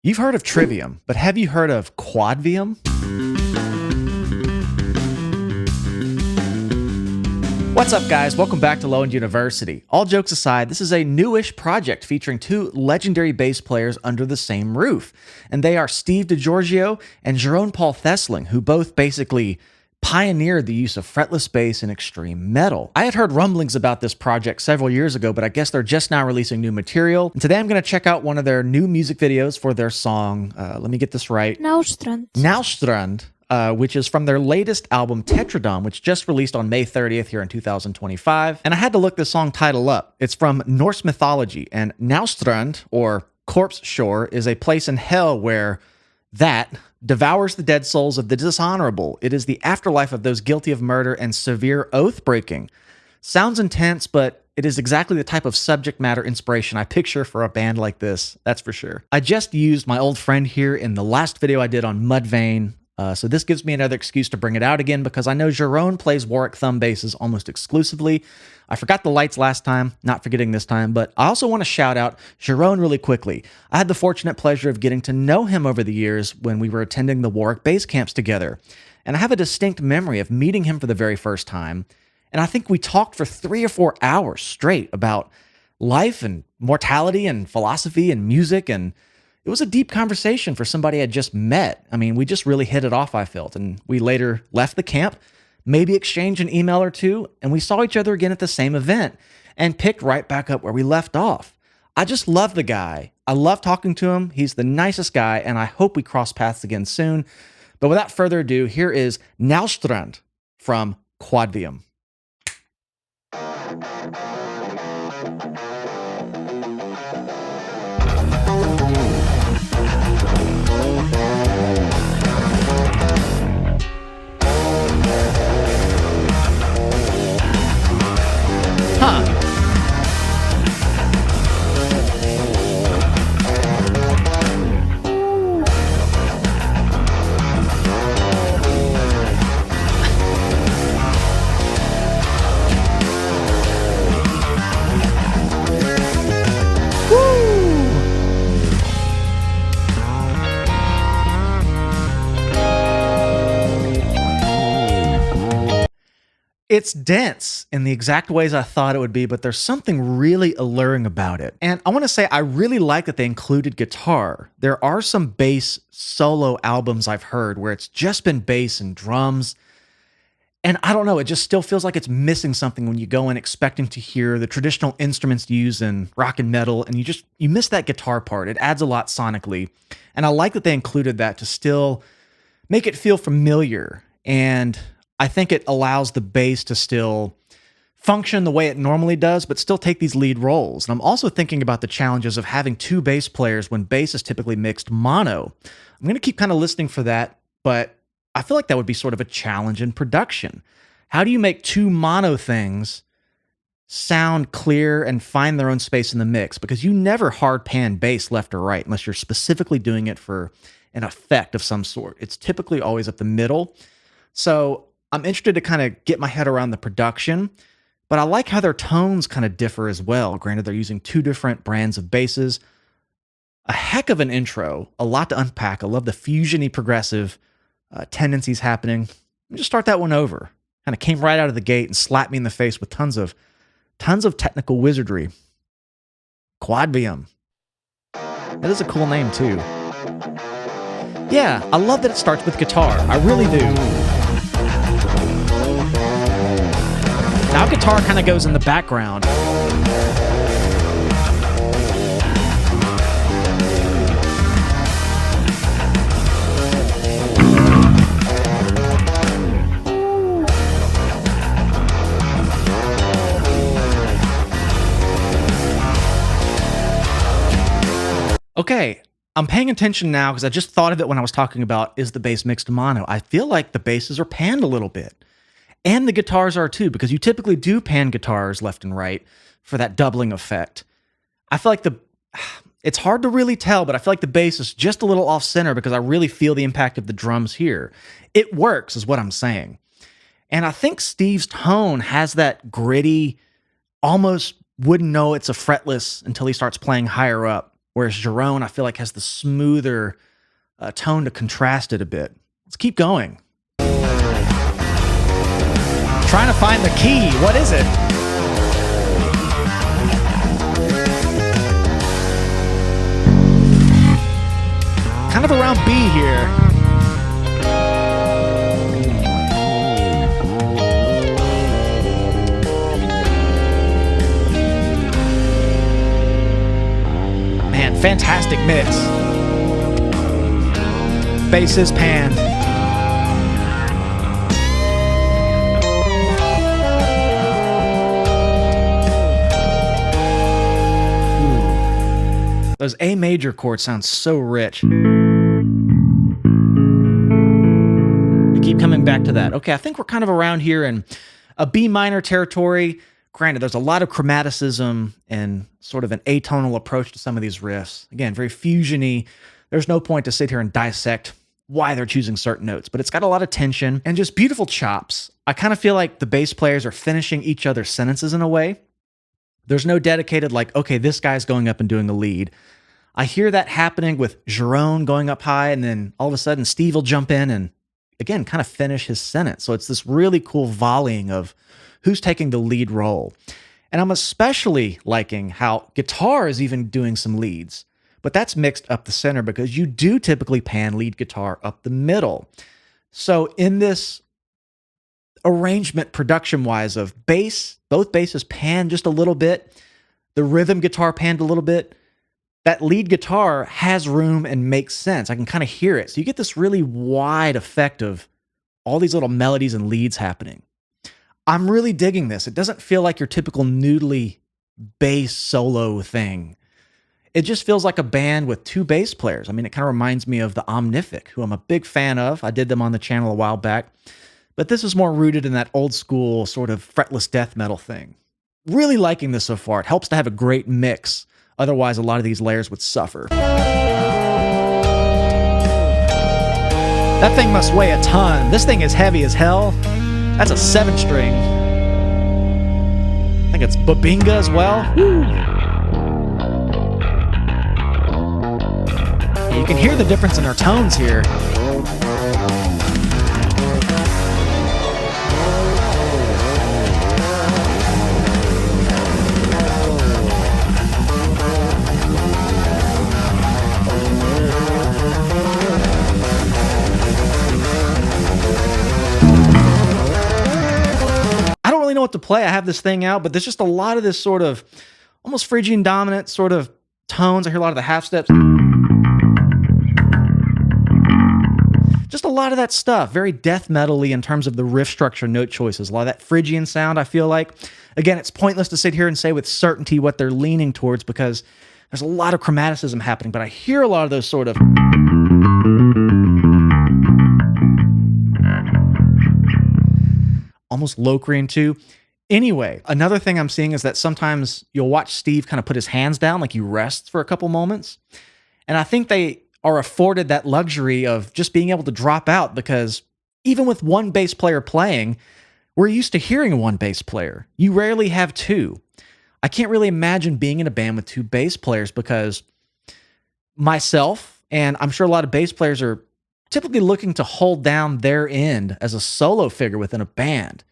You've heard of trivium, but have you heard of quadvium? What's up, guys? Welcome back to Low End University. All jokes aside, this is a newish project featuring two legendary bass players under the same roof. And they are Steve DiGiorgio and Jeroen Thesseling, who both basically pioneered the use of fretless bass in extreme metal. I had heard rumblings about this project several years ago, but I guess they're just now releasing new material. And today I'm going to check out one of their new music videos for their song, let me get this right. Náströnd, which is from their latest album, Tetradom, which just released on May 30th here in 2025. And I had to look this song title up. It's from Norse mythology, and Náströnd, or Corpse Shore, is a place in hell where that devours the dead souls of the dishonorable. It is the afterlife of those guilty of murder and severe oath-breaking. Sounds intense, but it is exactly the type of subject matter inspiration I picture for a band like this, that's for sure. I just used my old friend here in the last video I did on Mudvayne, so this gives me another excuse to bring it out again because I know Jeroen plays Warwick thumb basses almost exclusively. I forgot the lights last time, not forgetting this time, but I also want to shout out Jeroen really quickly. I had the fortunate pleasure of getting to know him over the years when we were attending the Warwick bass camps together, and I have a distinct memory of meeting him for the very first time, and I think we talked for 3 or 4 hours straight about life and mortality and philosophy and music, and it was a deep conversation for somebody I'd just met. I mean, we just really hit it off, I felt, and we later left the camp, maybe exchanged an email or two, and we saw each other again at the same event and picked right back up where we left off. I just love the guy. I love talking to him. He's the nicest guy, and I hope we cross paths again soon. But without further ado, here is Náströnd from Quadvium. It's dense in the exact ways I thought it would be, but there's something really alluring about it. And I want to say I really like that they included guitar. There are some bass solo albums I've heard where it's just been bass and drums. And I don't know, it just still feels like it's missing something when you go in expecting to hear the traditional instruments used in rock and metal, and you miss that guitar part. It adds a lot sonically. And I like that they included that to still make it feel familiar, and I think it allows the bass to still function the way it normally does, but still take these lead roles. And I'm also thinking about the challenges of having two bass players when bass is typically mixed mono. I'm going to keep kind of listening for that, but I feel like that would be sort of a challenge in production. How do you make two mono things sound clear and find their own space in the mix? Because you never hard pan bass left or right unless you're specifically doing it for an effect of some sort. It's typically always at the middle. So I'm interested to kind of get my head around the production, but I like how their tones kind of differ as well. Granted, they're using two different brands of basses. A heck of an intro, a lot to unpack. I love the fusion-y progressive tendencies happening. Let me just start that one over. Kind of came right out of the gate and slapped me in the face with tons of technical wizardry. Quadvium. That is a cool name too. Yeah, I love that it starts with guitar. I really do. Now guitar kind of goes in the background. Okay, I'm paying attention now because I just thought of it when I was talking about is the bass mixed mono. I feel like the basses are panned a little bit. And the guitars are too, because you typically do pan guitars left and right for that doubling effect. I feel like it's hard to really tell, but I feel like the bass is just a little off center because I really feel the impact of the drums here. It works is what I'm saying. And I think Steve's tone has that gritty, almost wouldn't know it's a fretless until he starts playing higher up whereas Jeroen, I feel like, has the smoother tone to contrast it a bit. Let's keep going. Trying to find the key. What is it? Kind of around B here. Man, fantastic mix. Bass is panned. Those A major chords sound so rich. I keep coming back to that. Okay, I think we're kind of around here in a B minor territory. Granted, there's a lot of chromaticism and sort of an atonal approach to some of these riffs. Again, very fusion-y. There's no point to sit here and dissect why they're choosing certain notes, but it's got a lot of tension and just beautiful chops. I kind of feel like the bass players are finishing each other's sentences in a way. There's no dedicated, like, okay, this guy's going up and doing a lead. I hear that happening with Jeroen going up high, and then all of a sudden Steve will jump in and, again, kind of finish his sentence. So it's this really cool volleying of who's taking the lead role. And I'm especially liking how guitar is even doing some leads, but that's mixed up the center because you do typically pan lead guitar up the middle. So in this arrangement production-wise of bass, both basses pan just a little bit, the rhythm guitar panned a little bit, that lead guitar has room and makes sense. I can kind of hear it. So you get this really wide effect of all these little melodies and leads happening. I'm really digging this. It doesn't feel like your typical noodly bass solo thing. It just feels like a band with two bass players. I mean, it kind of reminds me of the Omnific, who I'm a big fan of. I did them on the channel a while back. But this is more rooted in that old school sort of fretless death metal thing. Really liking this so far. It helps to have a great mix. Otherwise, a lot of these layers would suffer. That thing must weigh a ton. This thing is heavy as hell. That's a 7-string. I think it's Babinga as well. Woo. You can hear the difference in their tones here. Know what to play. I have this thing out, but there's just a lot of this sort of almost Phrygian dominant sort of tones. I hear a lot of the half steps. Just a lot of that stuff. Very death metal-y in terms of the riff structure, note choices. A lot of that Phrygian sound, I feel like. Again, it's pointless to sit here and say with certainty what they're leaning towards because there's a lot of chromaticism happening, but I hear a lot of those sort of almost Locrian too. Anyway, another thing I'm seeing is that sometimes you'll watch Steve kind of put his hands down, like he rests for a couple moments. And I think they are afforded that luxury of just being able to drop out because even with one bass player playing, we're used to hearing one bass player. You rarely have two. I can't really imagine being in a band with two bass players because myself, and I'm sure a lot of bass players are typically looking to hold down their end as a solo figure within a band.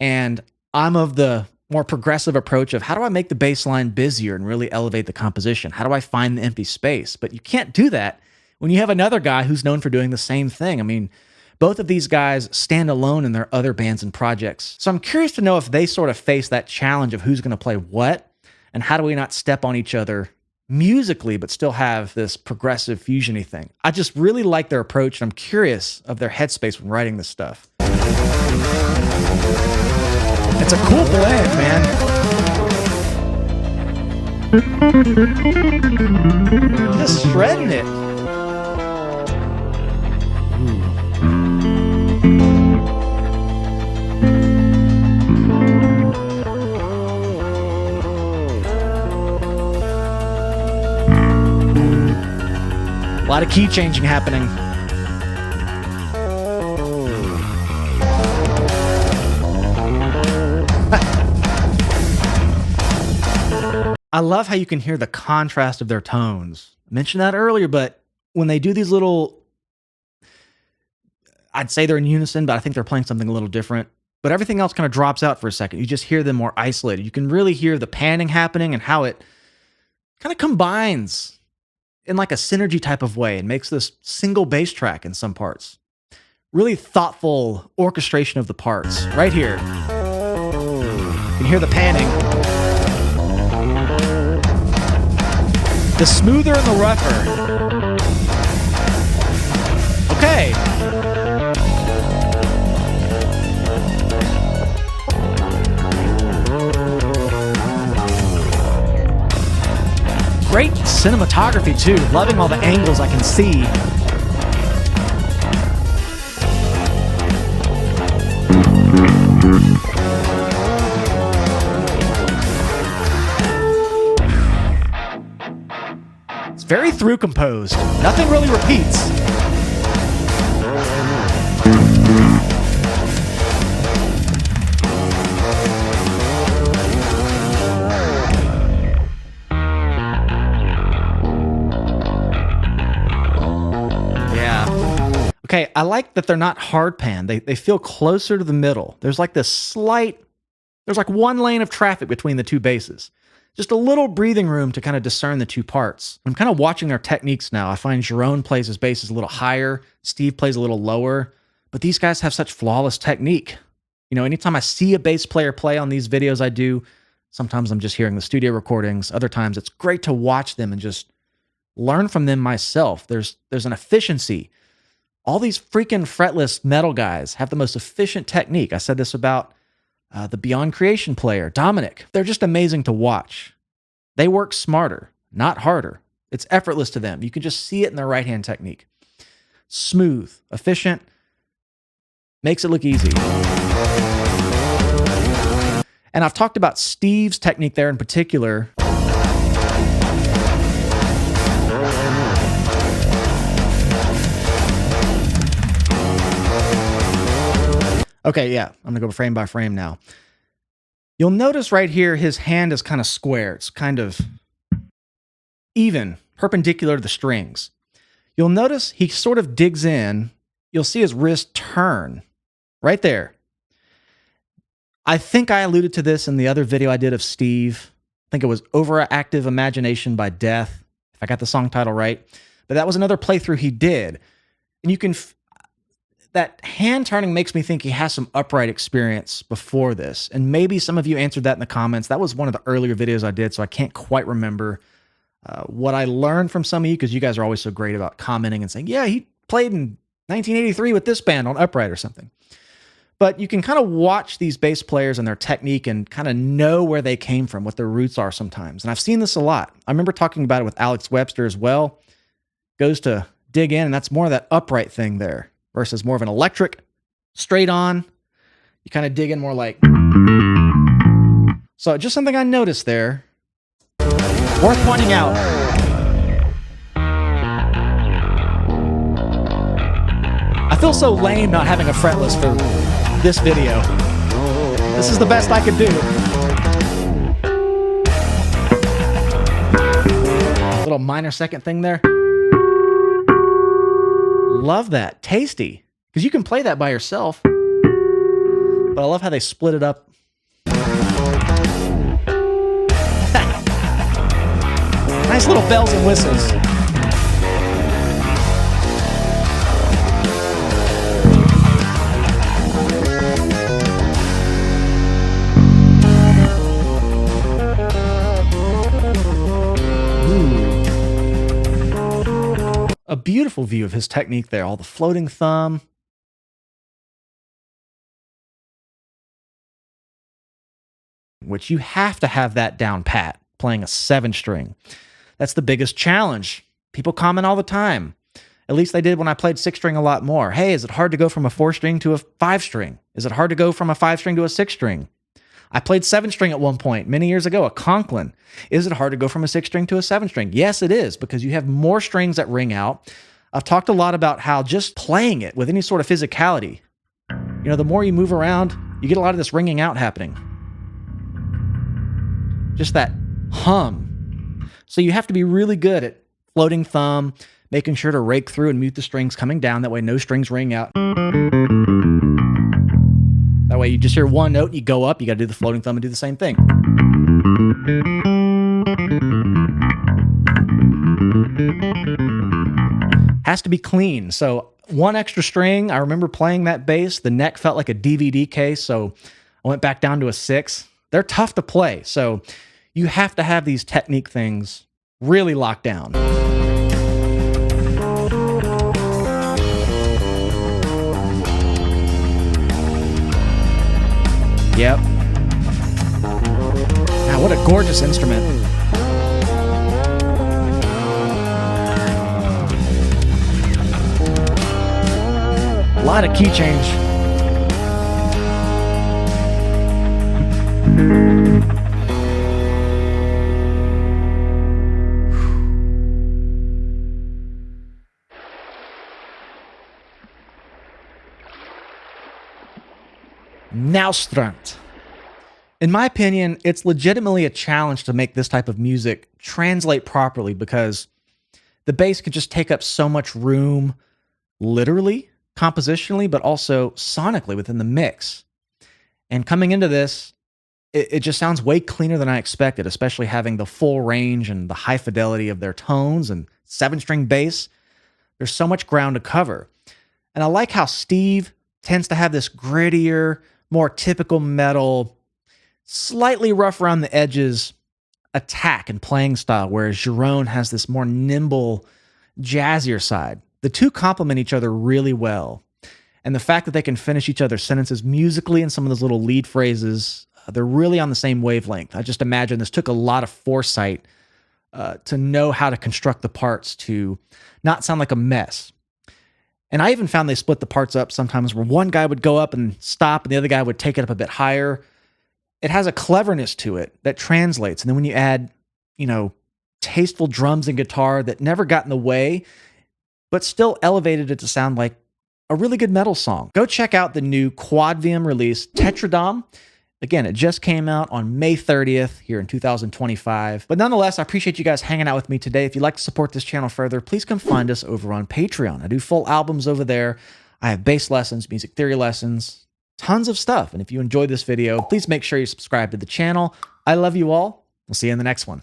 And I'm of the more progressive approach of how do I make the bass line busier and really elevate the composition? How do I find the empty space? But you can't do that when you have another guy who's known for doing the same thing. I mean, both of these guys stand alone in their other bands and projects. So I'm curious to know if they sort of face that challenge of who's going to play what and how do we not step on each other musically, but still have this progressive fusion-y thing. I just really like their approach, and I'm curious of their headspace when writing this stuff. It's a cool blend, man. Just shredding it. A lot of key changing happening. I love how you can hear the contrast of their tones. I mentioned that earlier, but when they do these little, I'd say they're in unison, but I think they're playing something a little different. But everything else kind of drops out for a second. You just hear them more isolated. You can really hear the panning happening and how it kind of combines in like a synergy type of way and makes this single bass track in some parts. Really thoughtful orchestration of the parts right here. You can hear the panning. The smoother and the rougher. Okay. Great cinematography too. Loving all the angles I can see. It's very through composed. Nothing really repeats. Okay, I like that they're not hard pan. They feel closer to the middle. There's like one lane of traffic between the two basses. Just a little breathing room to kind of discern the two parts. I'm kind of watching their techniques now. I find Jeroen plays his basses a little higher, Steve plays a little lower, but these guys have such flawless technique. You know, anytime I see a bass player play on these videos I do, sometimes I'm just hearing the studio recordings. Other times it's great to watch them and just learn from them myself. There's an efficiency. All these freaking fretless metal guys have the most efficient technique. I said this about the Beyond Creation player, Dominic. They're just amazing to watch. They work smarter, not harder. It's effortless to them. You can just see it in their right-hand technique. Smooth, efficient, makes it look easy. And I've talked about Steve's technique there in particular. Okay, yeah, I'm gonna go frame by frame now. You'll notice right here, his hand is kind of square. It's kind of even, perpendicular to the strings. You'll notice he sort of digs in. You'll see his wrist turn right there. I think I alluded to this in the other video I did of Steve. I think it was Overactive Imagination by Death, if I got the song title right. But that was another playthrough he did. And you can... that hand turning makes me think he has some upright experience before this. And maybe some of you answered that in the comments. That was one of the earlier videos I did, so I can't quite remember what I learned from some of you, because you guys are always so great about commenting and saying, yeah, he played in 1983 with this band on upright or something. But you can kind of watch these bass players and their technique and kind of know where they came from, what their roots are sometimes. And I've seen this a lot. I remember talking about it with Alex Webster as well. Goes to dig in, and that's more of that upright thing there. Versus more of an electric, straight on. You kind of dig in more like... So just something I noticed there. Worth pointing out. I feel so lame not having a fretless for this video. This is the best I could do. Little minor second thing there. Love that. Tasty. Because you can play that by yourself. But I love how they split it up. Nice little bells and whistles. A beautiful view of his technique there, all the floating thumb. Which you have to have that down pat, playing a 7-string. That's the biggest challenge. People comment all the time. At least they did when I played 6-string a lot more. Hey, is it hard to go from a 4-string to a 5-string? Is it hard to go from a 5-string to a 6-string? I played 7-string at one point, many years ago, a Conklin. Is it hard to go from a 6-string to a 7-string? Yes, it is, because you have more strings that ring out. I've talked a lot about how just playing it with any sort of physicality, you know, the more you move around, you get a lot of this ringing out happening. Just that hum. So you have to be really good at floating thumb, making sure to rake through and mute the strings coming down. That way no strings ring out. That way you just hear one note, you go up, you got to do the floating thumb and do the same thing. Has to be clean. So one extra string, I remember playing that bass, the neck felt like a DVD case, so I went back down to a 6. They're tough to play, so you have to have these technique things really locked down. Yep. Now, what a gorgeous instrument. A lot of key change. Náströnd. In my opinion, it's legitimately a challenge to make this type of music translate properly because the bass can just take up so much room, literally, compositionally, but also sonically within the mix. And coming into this, it just sounds way cleaner than I expected, especially having the full range and the high fidelity of their tones and 7-string bass. There's so much ground to cover. And I like how Steve tends to have this grittier, more typical metal, slightly rough around the edges attack and playing style, whereas Jeroen has this more nimble, jazzier side. The two complement each other really well. And the fact that they can finish each other's sentences musically and some of those little lead phrases, they're really on the same wavelength. I just imagine this took a lot of foresight to know how to construct the parts to not sound like a mess. And I even found they split the parts up sometimes where one guy would go up and stop and the other guy would take it up a bit higher. It has a cleverness to it that translates. And then when you add, tasteful drums and guitar that never got in the way, but still elevated it to sound like a really good metal song. Go check out the new Quadvium release, Tetradom. Again, it just came out on May 30th here in 2025. But nonetheless, I appreciate you guys hanging out with me today. If you'd like to support this channel further, please come find us over on Patreon. I do full albums over there. I have bass lessons, music theory lessons, tons of stuff. And if you enjoyed this video, please make sure you subscribe to the channel. I love you all. We'll see you in the next one.